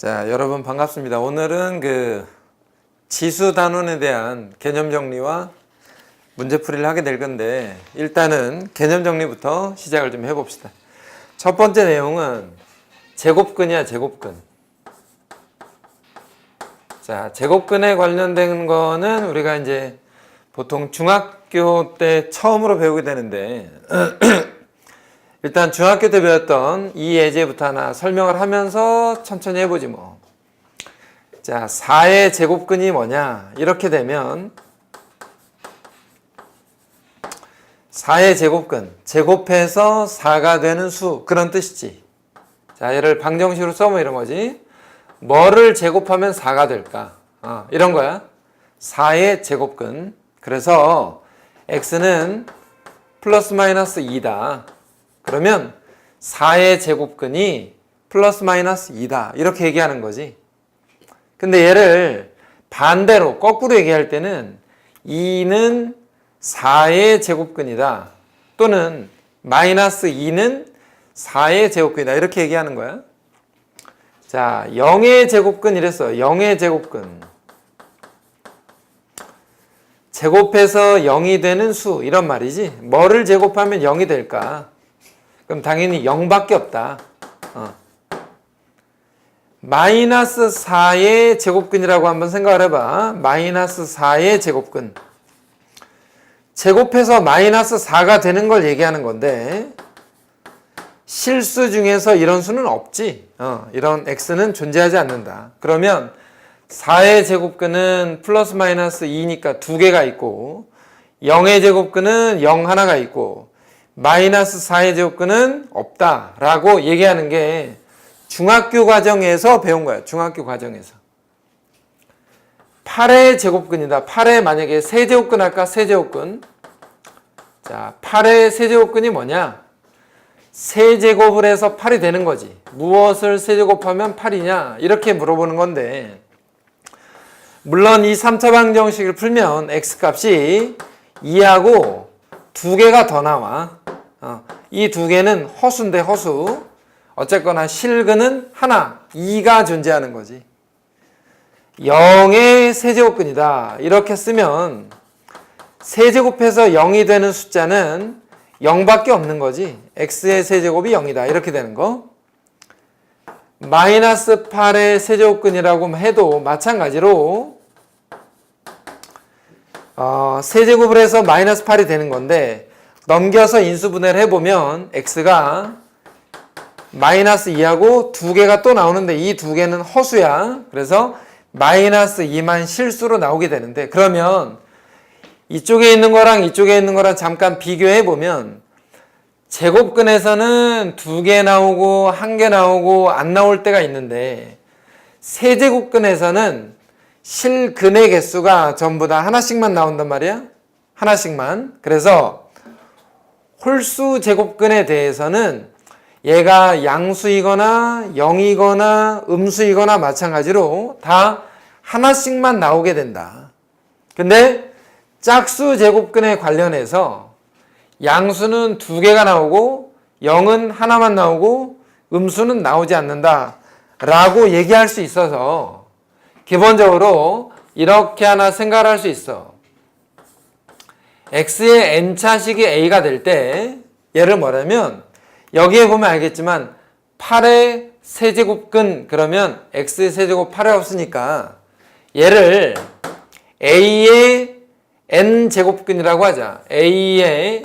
자, 여러분 반갑습니다. 오늘은 지수 단원에 대한 개념 정리와 문제풀이를 하게 될 건데, 일단은 개념 정리부터 시작을 좀 해봅시다. 첫 번째 내용은 제곱근이야, 제곱근. 자, 제곱근에 관련된 거는 우리가 이제 보통 중학교 때 처음으로 배우게 되는데, 일단 중학교 때 배웠던 이 예제부터 하나 설명을 하면서 천천히 해보지 뭐. 자, 4의 제곱근이 뭐냐? 이렇게 되면 4의 제곱근, 제곱해서 4가 되는 수, 그런 뜻이지. 자, 얘를 방정식으로 써면 이런 거지. 뭐를 제곱하면 4가 될까? 이런 거야. 4의 제곱근. 그래서 x는 플러스 마이너스 2다. 그러면 4의 제곱근이 플러스 마이너스 2다. 이렇게 얘기하는 거지. 근데 얘를 반대로 거꾸로 얘기할 때는 2는 4의 제곱근이다. 또는 마이너스 2는 4의 제곱근이다. 이렇게 얘기하는 거야. 자, 0의 제곱근 이랬어. 0의 제곱근. 제곱해서 0이 되는 수, 이런 말이지. 뭐를 제곱하면 0이 될까? 그럼 당연히 0밖에 없다. 마이너스 4의 제곱근이라고 한번 생각을 해봐. 마이너스 4의 제곱근. 제곱해서 마이너스 4가 되는 걸 얘기하는 건데, 실수 중에서 이런 수는 없지. 이런 x는 존재하지 않는다. 그러면 4의 제곱근은 플러스 마이너스 2니까 두 개가 있고, 0의 제곱근은 0 하나가 있고, 마이너스 4의 제곱근은 없다라고 얘기하는 게 중학교 과정에서 배운 거야. 중학교 과정에서. 8의 제곱근이다. 8의 만약에 세제곱근 할까? 세제곱근. 자, 8의 세제곱근이 뭐냐? 세제곱을 해서 8이 되는 거지. 무엇을 세제곱하면 8이냐? 이렇게 물어보는 건데, 물론 이 3차 방정식을 풀면 x값이 2하고 두 개가 더 나와. 이 두 개는 허수인데 허수. 어쨌거나 실근은 하나, 2가 존재하는 거지. 0의 세제곱근이다. 이렇게 쓰면 세제곱해서 0이 되는 숫자는 0밖에 없는 거지. x의 세제곱이 0이다. 이렇게 되는 거. 마이너스 8의 세제곱근이라고 해도 마찬가지로 세제곱을 해서 마이너스 8이 되는 건데, 넘겨서 인수분해를 해보면 x가 마이너스 2하고 두 개가 또 나오는데 이 두 개는 허수야. 그래서 마이너스 2만 실수로 나오게 되는데, 그러면 이쪽에 있는 거랑 이쪽에 있는 거랑 잠깐 비교해보면 제곱근에서는 두 개 나오고 한 개 나오고 안 나올 때가 있는데, 세제곱근에서는 실근의 개수가 전부 다 하나씩만 나온단 말이야. 하나씩만. 그래서 홀수 제곱근에 대해서는 얘가 양수이거나 0이거나 음수이거나 마찬가지로 다 하나씩만 나오게 된다. 근데 짝수 제곱근에 관련해서 양수는 두 개가 나오고 0은 하나만 나오고 음수는 나오지 않는다 라고 얘기할 수 있어서, 기본적으로 이렇게 하나 생각을 할 수 있어. x의 n차식이 a가 될 때 얘를 뭐냐면, 여기에 보면 알겠지만 8의 세제곱근, 그러면 x의 세제곱 8이 없으니까 얘를 a의 n제곱근이라고 하자. a의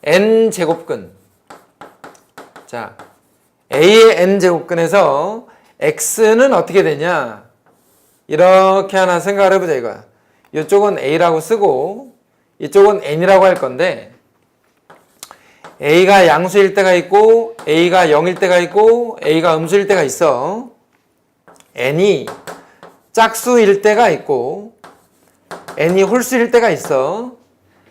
n제곱근. 자, a의 n제곱근에서 x는 어떻게 되냐? 이렇게 하나 생각을 해보자 이거야. 이쪽은 a라고 쓰고 이쪽은 n이라고 할 건데, a가 양수일 때가 있고 a가 0일 때가 있고 a가 음수일 때가 있어. n이 짝수일 때가 있고 n이 홀수일 때가 있어.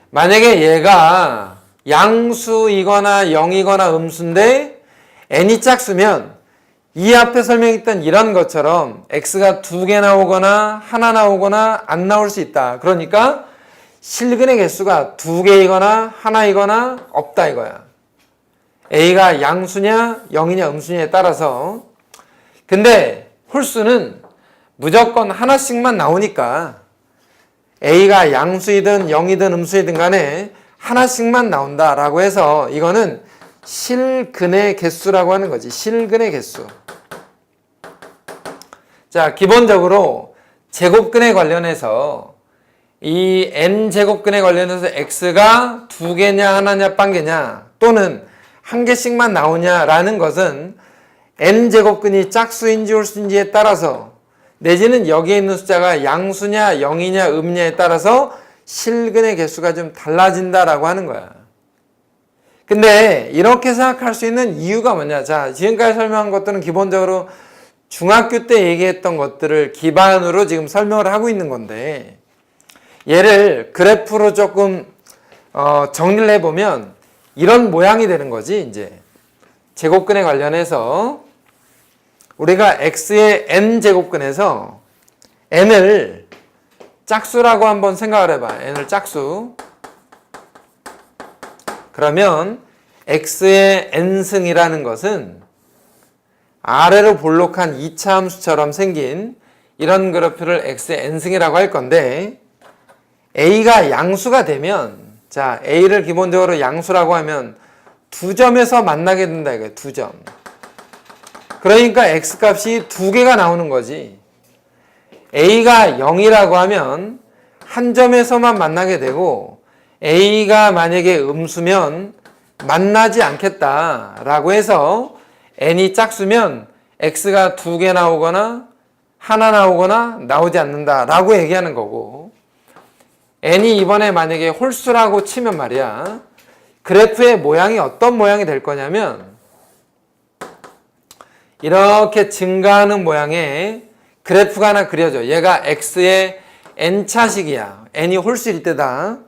만약에 얘가 양수이거나 0이거나 음수인데 n이 짝수면 이 앞에 설명했던 이런 것처럼 x가 두 개 나오거나 하나 나오거나 안 나올 수 있다. 그러니까 실근의 개수가 두 개이거나 하나이거나 없다 이거야. a가 양수냐 0이냐 음수냐에 따라서. 근데 홀수는 무조건 하나씩만 나오니까 A가 양수이든 0이든 음수이든 간에 하나씩만 나온다라고 해서 이거는 실근의 개수라고 하는 거지. 실근의 개수. 자, 기본적으로 제곱근에 관련해서 이 n제곱근에 관련해서 x가 두 개냐 하나냐 빵개냐 또는 한 개씩만 나오냐라는 것은 n제곱근이 짝수인지 홀수인지에 따라서 내지는 여기에 있는 숫자가 양수냐 0이냐 음냐에 따라서 실근의 개수가 좀 달라진다라고 하는 거야. 근데 이렇게 생각할 수 있는 이유가 뭐냐? 자, 지금까지 설명한 것들은 기본적으로 중학교 때 얘기했던 것들을 기반으로 지금 설명을 하고 있는 건데 얘를 그래프로 조금 정리를 해보면 이런 모양이 되는 거지. 이제 제곱근에 관련해서 우리가 x의 n제곱근에서 n을 짝수라고 한번 생각을 해봐. n을 짝수. 그러면 x의 n승이라는 것은 아래로 볼록한 2차 함수처럼 생긴 이런 그래프를 x의 n승이라고 할 건데 a가 양수가 되면 자 a를 기본적으로 양수라고 하면 두 점에서 만나게 된다 이거예요. 두 점. 그러니까 x값이 두 개가 나오는 거지. a가 0이라고 하면 한 점에서만 만나게 되고 a가 만약에 음수면 만나지 않겠다라고 해서 n이 짝수면 x가 두 개 나오거나 하나 나오거나 나오지 않는다라고 얘기하는 거고 n이 이번에 만약에 홀수라고 치면 말이야 그래프의 모양이 어떤 모양이 될 거냐면 이렇게 증가하는 모양의 그래프가 하나 그려져. 얘가 x의 n차식이야. n이 홀수일 때다.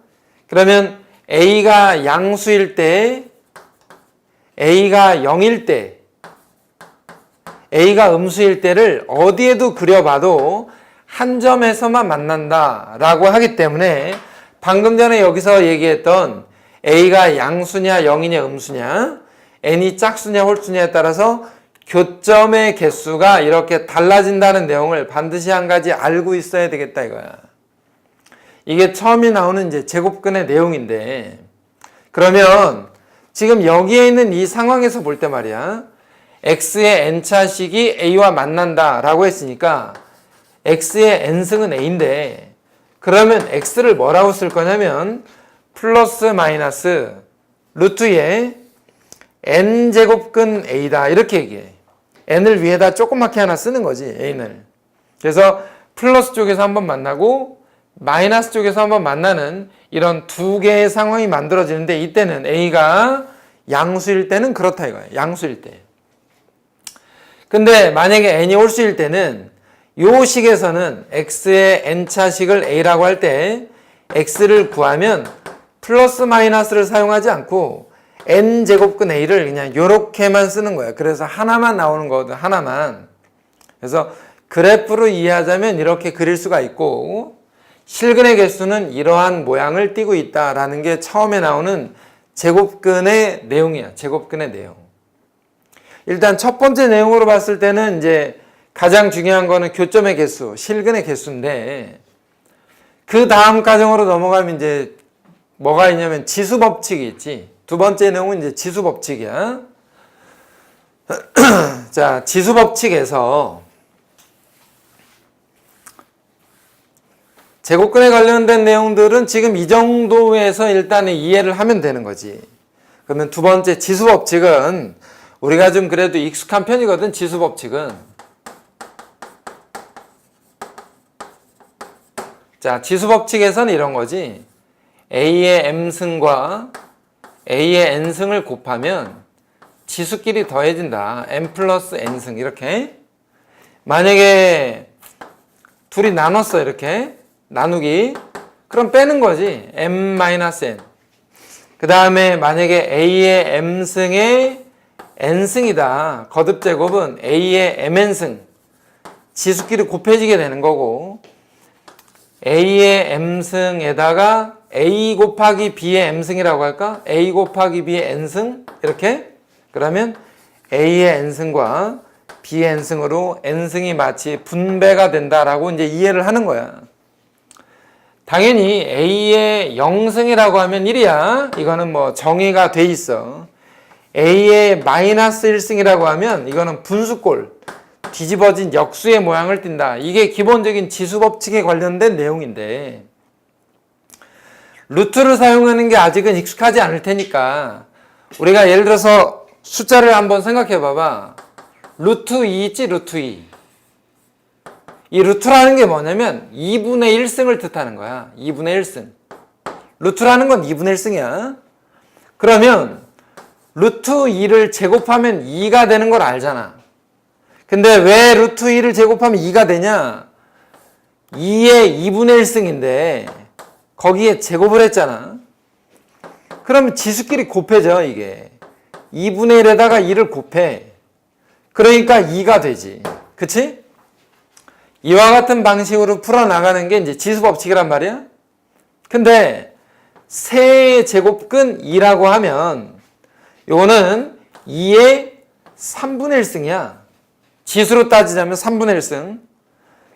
그러면 a가 양수일 때 a가 0일 때 a가 음수일 때를 어디에도 그려봐도 한 점에서만 만난다 라고 하기 때문에 방금 전에 여기서 얘기했던 a가 양수냐 0이냐 음수냐 n이 짝수냐 홀수냐에 따라서 교점의 개수가 이렇게 달라진다는 내용을 반드시 한 가지 알고 있어야 되겠다 이거야. 이게 처음에 나오는 이제 제곱근의 내용인데 그러면 지금 여기에 있는 이 상황에서 볼 때 말이야 x의 n차식이 a와 만난다 라고 했으니까 x의 n승은 a인데 그러면 x를 뭐라고 쓸 거냐면 플러스 마이너스 루트의 n제곱근 a다 이렇게 얘기해. n을 위에다 조그맣게 하나 쓰는 거지 n을. 그래서 플러스 쪽에서 한번 만나고 마이너스 쪽에서 한번 만나는 이런 두 개의 상황이 만들어지는데 이때는 a가 양수일 때는 그렇다 이거야. 양수일 때. 근데 만약에 n이 홀수일 때는 요 식에서는 x의 n차식을 a라고 할 때 x를 구하면 플러스 마이너스를 사용하지 않고 n제곱근 a를 그냥 요렇게만 쓰는 거야. 그래서 하나만 나오는 거거든. 하나만. 그래서 그래프로 이해하자면 이렇게 그릴 수가 있고 실근의 개수는 이러한 모양을 띠고 있다라는 게 처음에 나오는 제곱근의 내용이야. 제곱근의 내용. 일단 첫 번째 내용으로 봤을 때는 이제 가장 중요한 거는 교점의 개수, 실근의 개수인데 그 다음 과정으로 넘어가면 이제 뭐가 있냐면 지수법칙이 있지. 두 번째 내용은 이제 지수법칙이야. 자, 지수법칙에서 제곱근에 관련된 내용들은 지금 이 정도에서 일단은 이해를 하면 되는 거지. 그러면 두 번째 지수법칙은 우리가 좀 그래도 익숙한 편이거든. 지수법칙은. 자, 지수법칙에서는 이런 거지. a의 m승과 a의 n승을 곱하면 지수끼리 더해진다. m 플러스 n승 이렇게. 만약에 둘이 나눴어 이렇게 나누기 그럼 빼는 거지. m-n. 그 다음에 만약에 a의 m승의 n승이다. 거듭제곱은 a의 mn승 지수끼리 곱해지게 되는 거고 a의 m승에다가 a 곱하기 b의 m승이라고 할까? a 곱하기 b의 n승 이렇게 그러면 a의 n승과 B의 n승으로 n승이 마치 분배가 된다라고 이제 이해를 하는 거야. 당연히 A의 0승이라고 하면 1이야. 이거는 뭐 정의가 돼 있어. A의 마이너스 1승이라고 하면 이거는 분수꼴, 뒤집어진 역수의 모양을 띈다. 이게 기본적인 지수 법칙에 관련된 내용인데 루트를 사용하는 게 아직은 익숙하지 않을 테니까 우리가 예를 들어서 숫자를 한번 생각해 봐봐. 루트 2 있지, 루트 2. 이 루트라는 게 뭐냐면 2분의 1승을 뜻하는 거야. 2분의 1승. 루트라는 건 2분의 1승이야. 그러면 루트 2를 제곱하면 2가 되는 걸 알잖아. 근데 왜 루트 2를 제곱하면 2가 되냐? 2의 2분의 1승인데 거기에 제곱을 했잖아. 그러면 지수끼리 곱해져 이게. 2분의 1에다가 2를 곱해. 그러니까 2가 되지. 그치? 이와 같은 방식으로 풀어나가는 게 이제 지수 법칙이란 말이야. 근데 세의 제곱근 2라고 하면 요거는 2의 3분의 1승이야. 지수로 따지자면 3분의 1승.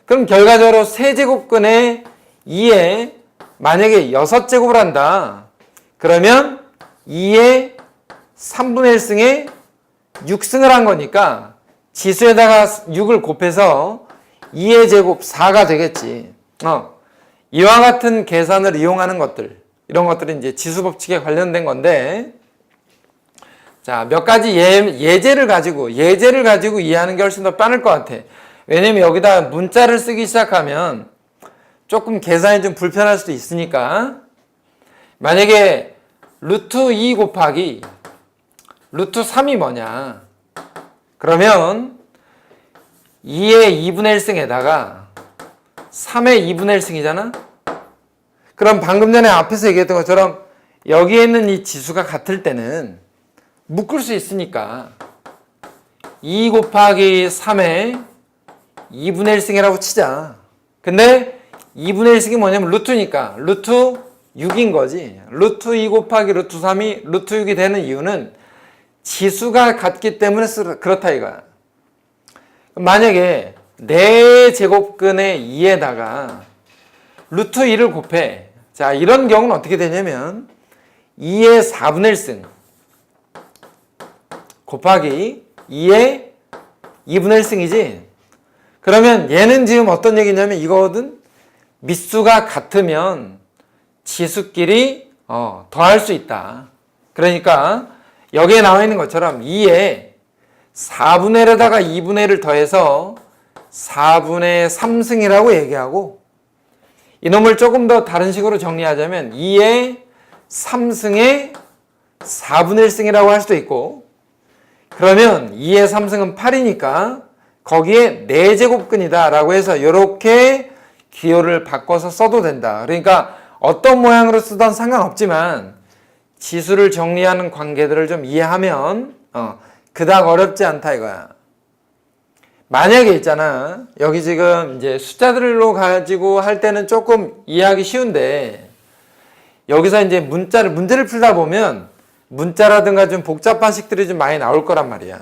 그럼 결과적으로 세제곱근에 2에 만약에 6제곱을 한다. 그러면 2의 3분의 1승에 6승을 한 거니까 지수에다가 6을 곱해서 2의 제곱 4가 되겠지. 이와 같은 계산을 이용하는 것들, 이런 것들은 이제 지수 법칙에 관련된 건데, 자, 몇 가지 예제를 가지고 이해하는 게 훨씬 더 빠를 것 같아. 왜냐면 여기다 문자를 쓰기 시작하면 조금 계산이 좀 불편할 수도 있으니까. 만약에 루트 2 곱하기 루트 3이 뭐냐? 그러면 2의 2분의 1승에다가 3의 2분의 1승이잖아? 그럼 방금 전에 앞에서 얘기했던 것처럼 여기에 있는 이 지수가 같을 때는 묶을 수 있으니까 2 곱하기 3의 2분의 1승이라고 치자. 근데 2분의 1승이 뭐냐면 루트니까 루트 6인 거지. 루트 2 곱하기 루트 3이 루트 6이 되는 이유는 지수가 같기 때문에 그렇다 이거야. 만약에 4제곱근의 2에다가 루트 2를 곱해. 자, 이런 경우는 어떻게 되냐면 2의 4분의 1승 곱하기 2의 2분의 1승이지. 그러면 얘는 지금 어떤 얘기냐면 이거거든. 밑수가 같으면 지수끼리 더할 수 있다. 그러니까 여기에 나와 있는 것처럼 2에 4분의 1에다가 2분의 1을 더해서 4분의 3승이라고 얘기하고, 이놈을 조금 더 다른 식으로 정리하자면 2의 3승의 4분의 1승이라고 할 수도 있고, 그러면 2의 3승은 8이니까 거기에 4제곱근이다 라고 해서 이렇게 기호를 바꿔서 써도 된다. 그러니까 어떤 모양으로 쓰던 상관없지만 지수를 정리하는 관계들을 좀 이해하면 그닥 어렵지 않다 이거야. 만약에 있잖아. 여기 지금 이제 숫자들로 가지고 할 때는 조금 이해하기 쉬운데, 여기서 이제 문제를 풀다 보면 문자라든가 좀 복잡한 식들이 좀 많이 나올 거란 말이야.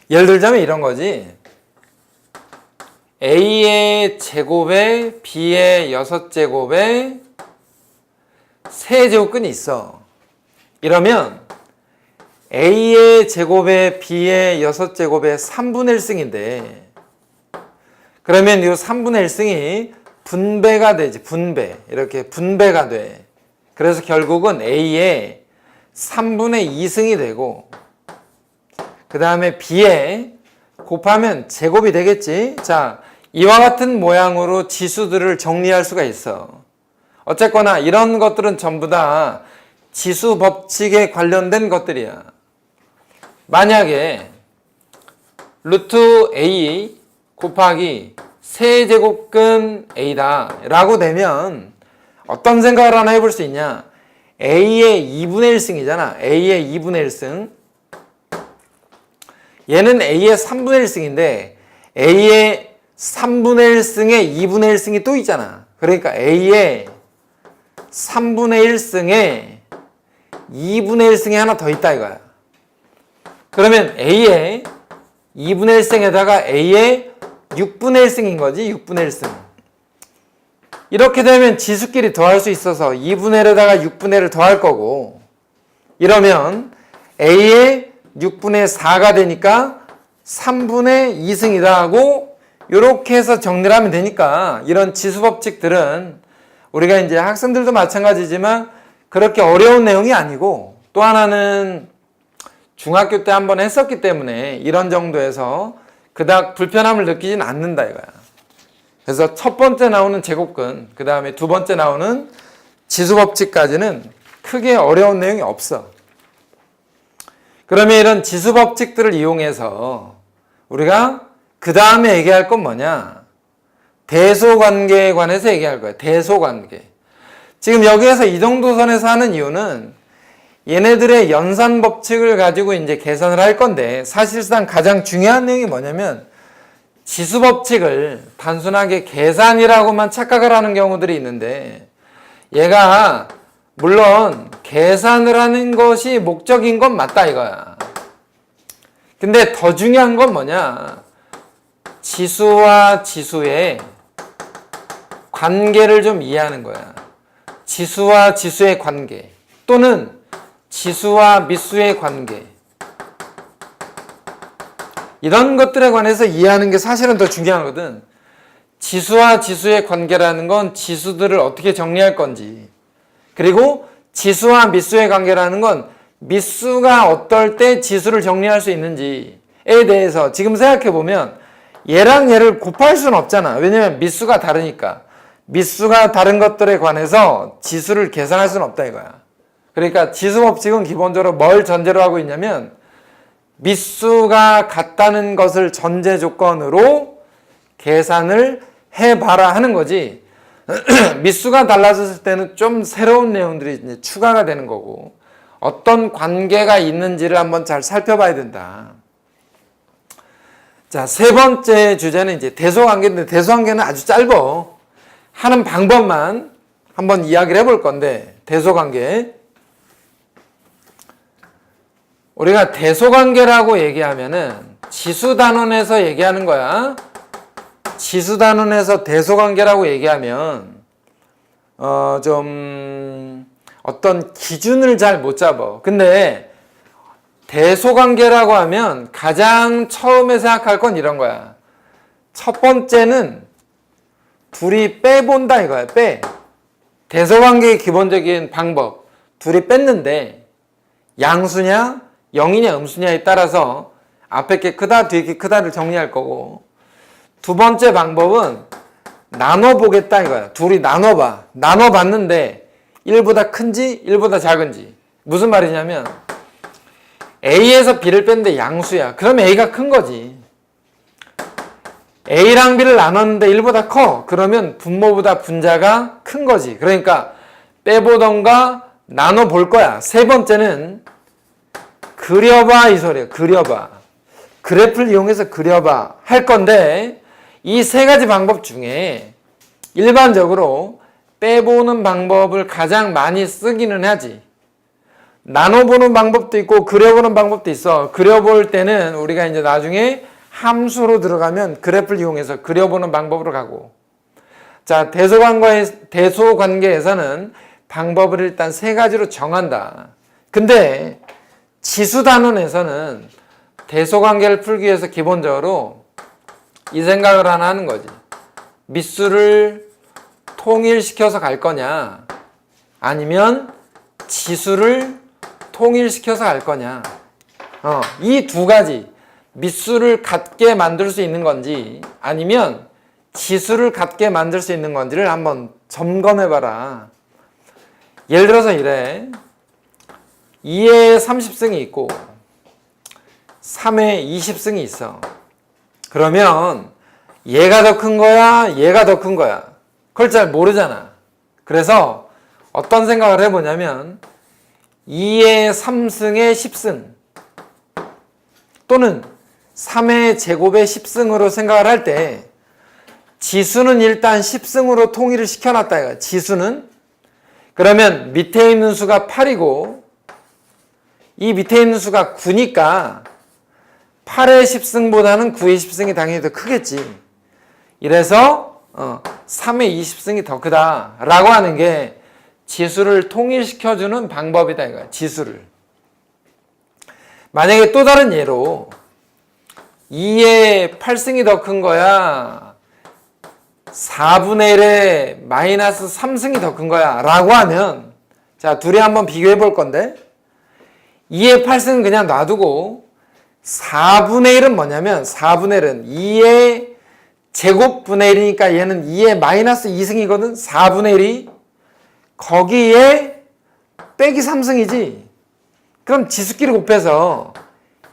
예를 들자면 이런 거지. A의 제곱에 B의 6제곱에 세제곱근이 있어. 이러면 A의 제곱에 B의 6제곱에 3분의 1승인데, 그러면 이 3분의 1승이 분배가 되지. 이렇게 분배가 돼. 그래서 결국은 A의 3분의 2승이 되고, 그 다음에 B에 곱하면 제곱이 되겠지. 자, 이와 같은 모양으로 지수들을 정리할 수가 있어. 어쨌거나 이런 것들은 전부 다 지수 법칙에 관련된 것들이야. 만약에 루트 A 곱하기 세제곱근 A다 라고 되면 어떤 생각을 하나 해볼 수 있냐? A의 2분의 1승이잖아. A의 2분의 1승. 얘는 A의 3분의 1승인데 A의 3분의 1승에 2분의 1승이 또 있잖아. 그러니까 A의 3분의 1승에 2분의 1승이 하나 더 있다 이거야. 그러면 A의 2분의 1승에다가 A의 6분의 1승인 거지. 6분의 1승. 이렇게 되면 지수끼리 더할 수 있어서 2분의 1에다가 6분의 1을 더할 거고, 이러면 A의 6분의 4가 되니까 3분의 2승이다 하고, 이렇게 해서 정리를 하면 되니까 이런 지수 법칙들은 우리가 이제 학생들도 마찬가지지만 그렇게 어려운 내용이 아니고, 또 하나는 중학교 때 한번 했었기 때문에 이런 정도에서 그닥 불편함을 느끼진 않는다 이거야. 그래서 첫 번째 나오는 제곱근, 그 다음에 두 번째 나오는 지수 법칙까지는 크게 어려운 내용이 없어. 그러면 이런 지수 법칙들을 이용해서 우리가 그 다음에 얘기할 건 뭐냐? 대소관계에 관해서 얘기할 거야. 대소관계. 지금 여기에서 이 정도 선에서 하는 이유는 얘네들의 연산 법칙을 가지고 이제 계산을 할 건데, 사실상 가장 중요한 내용이 뭐냐면 지수 법칙을 단순하게 계산이라고만 착각을 하는 경우들이 있는데, 얘가 물론 계산을 하는 것이 목적인 건 맞다 이거야. 근데 더 중요한 건 뭐냐? 지수와 지수의 관계를 좀 이해하는 거야. 지수와 지수의 관계, 또는 지수와 미수의 관계, 이런 것들에 관해서 이해하는 게 사실은 더 중요하거든. 지수와 지수의 관계라는 건 지수들을 어떻게 정리할 건지, 그리고 지수와 미수의 관계라는 건 미수가 어떨 때 지수를 정리할 수 있는지에 대해서 지금 생각해보면 얘랑 얘를 곱할 수는 없잖아. 왜냐면 미수가 다르니까. 미수가 다른 것들에 관해서 지수를 계산할 수는 없다 이거야. 그러니까 지수 법칙은 기본적으로 뭘 전제로 하고 있냐면 미수가 같다는 것을 전제 조건으로 계산을 해봐라 하는 거지. 미수가 달라졌을 때는 좀 새로운 내용들이 이제 추가가 되는 거고, 어떤 관계가 있는지를 한번 잘 살펴봐야 된다. 자, 세 번째 주제는 이제 대소관계인데, 대소관계는 아주 짧아. 하는 방법만 한번 이야기를 해볼 건데, 대소관계. 우리가 대소관계라고 얘기하면은 지수단원에서 얘기하는 거야. 지수단원에서 대소관계라고 얘기하면 좀 어떤 기준을 잘 못 잡아. 근데 대소관계라고 하면 가장 처음에 생각할 건 이런 거야. 첫 번째는 둘이 빼본다 이거야. 빼. 대소관계의 기본적인 방법. 둘이 뺐는데 양수냐 0이냐 음수냐에 따라서 앞에 게 크다 뒤에 게 크다를 정리할 거고, 두 번째 방법은 나눠보겠다 이거야. 둘이 나눠봐. 나눠봤는데 1보다 큰지 1보다 작은지. 무슨 말이냐면 A에서 B를 뺐는데 양수야. 그러면 A가 큰 거지. A랑 B를 나눴는데 1보다 커. 그러면 분모보다 분자가 큰 거지. 그러니까 빼보던가 나눠볼 거야. 세 번째는 그려봐 이 소리야. 그려봐. 그래프를 이용해서 그려봐 할 건데, 이 세 가지 방법 중에 일반적으로 빼보는 방법을 가장 많이 쓰기는 하지. 나눠보는 방법도 있고 그려보는 방법도 있어. 그려볼 때는 우리가 이제 나중에 함수로 들어가면 그래프를 이용해서 그려보는 방법으로 가고, 자, 대소관계에서는 방법을 일단 세 가지로 정한다. 근데 지수단원에서는 대소관계를 풀기 위해서 기본적으로 이 생각을 하나 하는 거지. 미수를 통일시켜서 갈 거냐, 아니면 지수를 통일시켜서 갈 거냐. 이 두 가지, 미수를 같게 만들 수 있는 건지 아니면 지수를 같게 만들 수 있는 건지를 한번 점검해봐라. 예를 들어서 이래. 2에 30승이 있고 3에 20승이 있어. 그러면 얘가 더 큰 거야, 얘가 더 큰 거야, 그걸 잘 모르잖아. 그래서 어떤 생각을 해보냐면 2의 3승에 10승 또는 3의 제곱에 10승으로 생각을 할 때 지수는 일단 10승으로 통일을 시켜놨다 이거야. 지수는. 그러면 밑에 있는 수가 8이고 이 밑에 있는 수가 9니까 8의 10승보다는 9의 10승이 당연히 더 크겠지. 이래서 3의 20승이 더 크다라고 하는 게 지수를 통일시켜주는 방법이다 이거야. 지수를. 만약에 또 다른 예로 2의 8승이 더 큰 거야, 4분의 1의 마이너스 3승이 더 큰 거야 라고 하면, 자, 둘이 한번 비교해 볼 건데 2의 8승은 그냥 놔두고 4분의 1은 뭐냐면, 4분의 1은 2의 제곱분의 1이니까 얘는 2의 마이너스 2승이거든. 4분의 1이 거기에 빼기 3승이지. 그럼 지수끼리 곱해서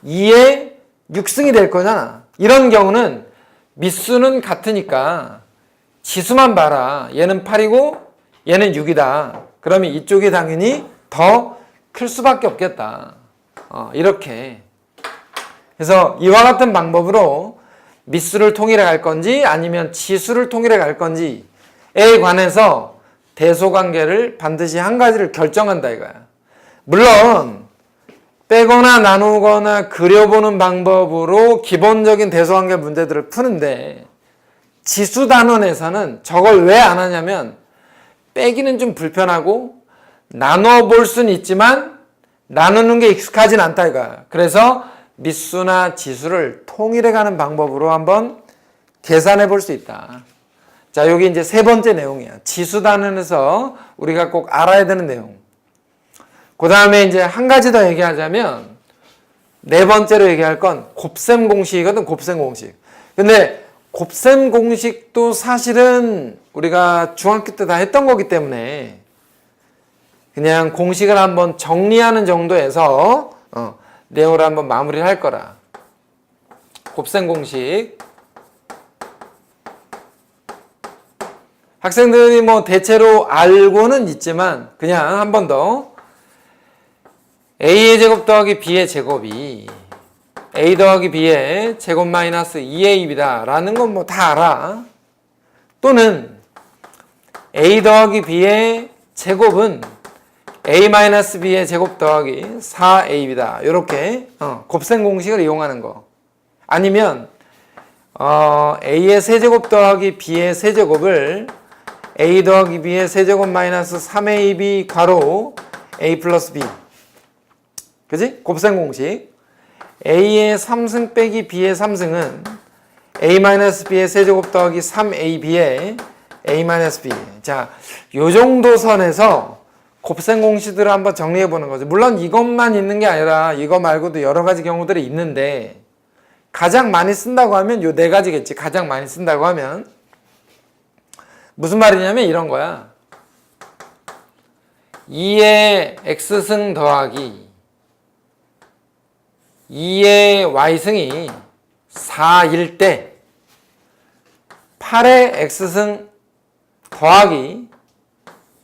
2의 6승이 될 거잖아. 이런 경우는 밑수는 같으니까 지수만 봐라. 얘는 8이고 얘는 6이다. 그러면 이쪽이 당연히 더 클 수밖에 없겠다. 이렇게. 그래서 이와 같은 방법으로 밑수를 통일해 갈 건지 아니면 지수를 통일해 갈 건지에 관해서 대소관계를 반드시 한 가지를 결정한다 이거야. 물론 빼거나 나누거나 그려보는 방법으로 기본적인 대소관계 문제들을 푸는데, 지수 단원에서는 저걸 왜 안 하냐면 빼기는 좀 불편하고 나눠 볼 수는 있지만 나누는 게 익숙하진 않다 이거야. 그래서 밑수나 지수를 통일해 가는 방법으로 한번 계산해 볼 수 있다. 자, 여기 이제 세 번째 내용이야. 지수 단원에서 우리가 꼭 알아야 되는 내용. 그 다음에 이제 한 가지 더 얘기하자면, 네 번째로 얘기할 건 곱셈 공식이거든. 곱셈 공식. 근데 곱셈 공식도 사실은 우리가 중학교 때 다 했던 거기 때문에 그냥 공식을 한번 정리하는 정도에서 내용을 한번 마무리를 할 거라. 곱셈 공식. 학생들이 뭐 대체로 알고는 있지만 그냥 한 번 더. a의 제곱 더하기 b의 제곱이 a 더하기 b의 제곱 마이너스 2ab이다 라는 건 뭐 다 알아. 또는 a 더하기 b의 제곱은 a 마이너스 b의 제곱 더하기 4ab이다. 이렇게 곱셈 공식을 이용하는 거. 아니면 a의 세제곱 더하기 b의 세제곱을 a 더하기 b의 세제곱 마이너스 3ab 괄호 a 플러스 b. 그지? 곱셈 공식. a의 3승 빼기 b의 3승은 a 마이너스 b의 세제곱 더하기 3ab의 a 마이너스 b. 자, 요 정도 선에서 곱셈 공식들을 한번 정리해 보는 거죠. 물론 이것만 있는 게 아니라 이거 말고도 여러 가지 경우들이 있는데, 가장 많이 쓴다고 하면 요 네 가지겠지. 가장 많이 쓴다고 하면 무슨 말이냐면 이런 거야. 2의 x승 더하기 2의 y승이 4일 때 8의 x승 더하기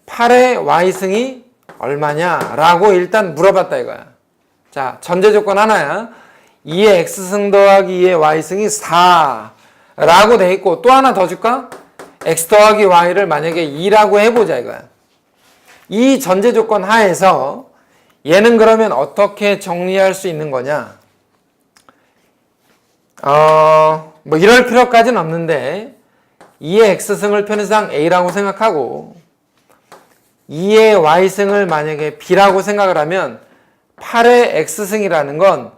8의 y승이 얼마냐 라고 일단 물어봤다 이거야. 자, 전제 조건 하나야. 2의 x승 더하기 2의 y승이 4 라고 돼 있고, 또 하나 더 줄까? x 더하기 y를 만약에 2라고 해보자 이거야. 이 전제 조건 하에서 얘는 그러면 어떻게 정리할 수 있는 거냐? 뭐 이럴 필요까지는 없는데 2의 x승을 편의상 a라고 생각하고 2의 y승을 만약에 b라고 생각을 하면 8의 x승이라는 건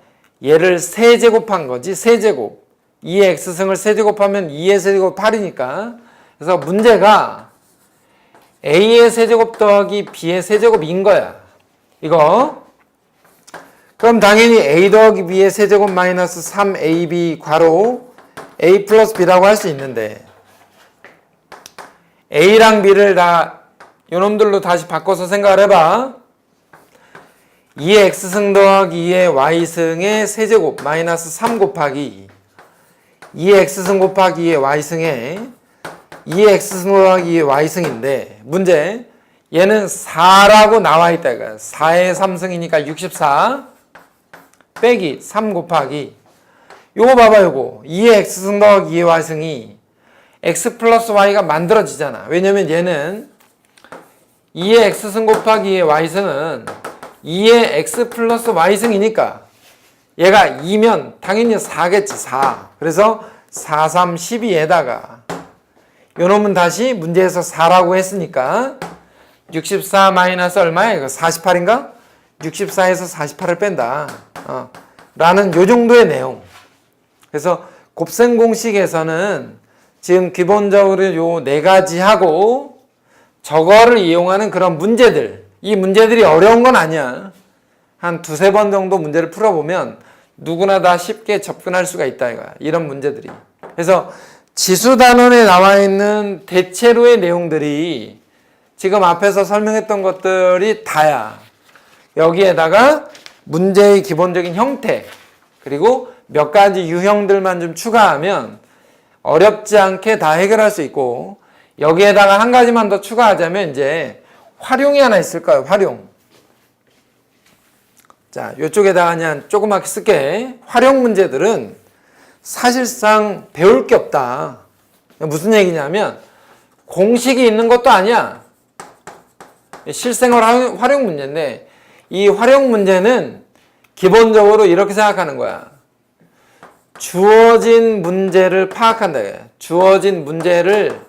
얘를 세제곱한 거지. 세제곱. 2의 x승을 세제곱하면 2의 세제곱 8이니까. 그래서 문제가 a의 세제곱 더하기 b의 세제곱인 거야. 이거. 그럼 당연히 a 더하기 b의 세제곱 마이너스 3ab 괄호 a 플러스 b라고 할 수 있는데, a랑 b를 다 요놈들로 다시 바꿔서 생각을 해봐. 2의 x승 더하기 2의 y승의 세제곱 마이너스 3 곱하기 2의 x승 곱하기 2의 y승의 2의 x승 더하기 2의 y승인데, 문제 얘는 4라고 나와 있다 이거야. 4의 3승이니까 64 빼기 3 곱하기 요거 봐봐. 요거 2의 x승 더하기 2의 y승이 x 플러스 y가 만들어지잖아. 왜냐면 얘는 2의 x승 곱하기 2의 y승은 2의 x 플러스 y승이니까 얘가 2면 당연히 4겠지, 4. 그래서 4, 3, 12에다가 요놈은 다시 문제에서 4라고 했으니까 64 마이너스 얼마야? 이거 48인가? 64에서 48을 뺀다. 라는 요 정도의 내용. 그래서 곱셈 공식에서는 지금 기본적으로 요 네 가지 하고 저거를 이용하는 그런 문제들. 이 문제들이 어려운 건 아니야. 한 두세 번 정도 문제를 풀어보면 누구나 다 쉽게 접근할 수가 있다 이거야. 이런 문제들이. 그래서 지수단원에 나와 있는 대체로의 내용들이 지금 앞에서 설명했던 것들이 다야. 여기에다가 문제의 기본적인 형태 그리고 몇 가지 유형들만 좀 추가하면 어렵지 않게 다 해결할 수 있고 여기에다가 한 가지만 더 추가하자면 이제 활용이 하나 있을 거예요. 활용. 자, 이쪽에다가 그냥 조그맣게 쓸게. 활용 문제들은 사실상 배울 게 없다. 무슨 얘기냐면 공식이 있는 것도 아니야. 실생활 활용 문제인데 이 활용 문제는 기본적으로 이렇게 생각하는 거야. 주어진 문제를 파악한다. 주어진 문제를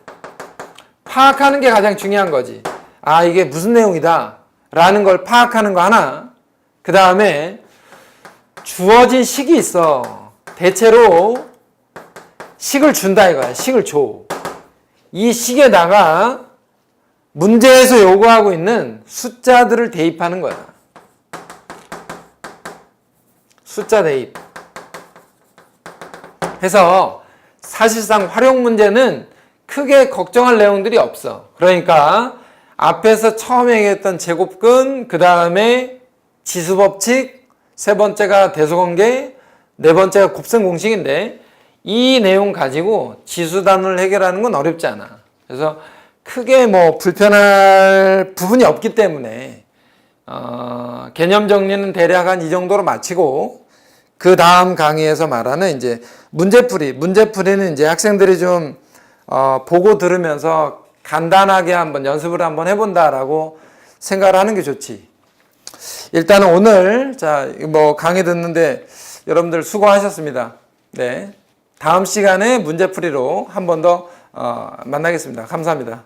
파악하는 게 가장 중요한 거지. 아, 이게 무슨 내용이다 라는 걸 파악하는 거 하나. 그 다음에 주어진 식이 있어. 대체로 식을 준다 이거야. 식을 줘. 이 식에다가 문제에서 요구하고 있는 숫자들을 대입하는 거야. 숫자 대입. 해서 사실상 활용 문제는 크게 걱정할 내용들이 없어. 그러니까 앞에서 처음 얘기했던 제곱근, 그 다음에 지수법칙, 세 번째가 대소관계, 네 번째가 곱셈 공식인데 이 내용 가지고 지수단을 해결하는 건 어렵지 않아. 그래서 크게 뭐 불편할 부분이 없기 때문에 개념 정리는 대략 한 이 정도로 마치고 그 다음 강의에서 말하는 이제 문제풀이는 이제 학생들이 좀 보고 들으면서 간단하게 한번 연습을 한번 해본다라고 생각을 하는 게 좋지. 일단은 오늘 뭐 강의 듣는데 여러분들 수고하셨습니다. 네, 다음 시간에 문제풀이로 한 번 더 만나겠습니다. 감사합니다.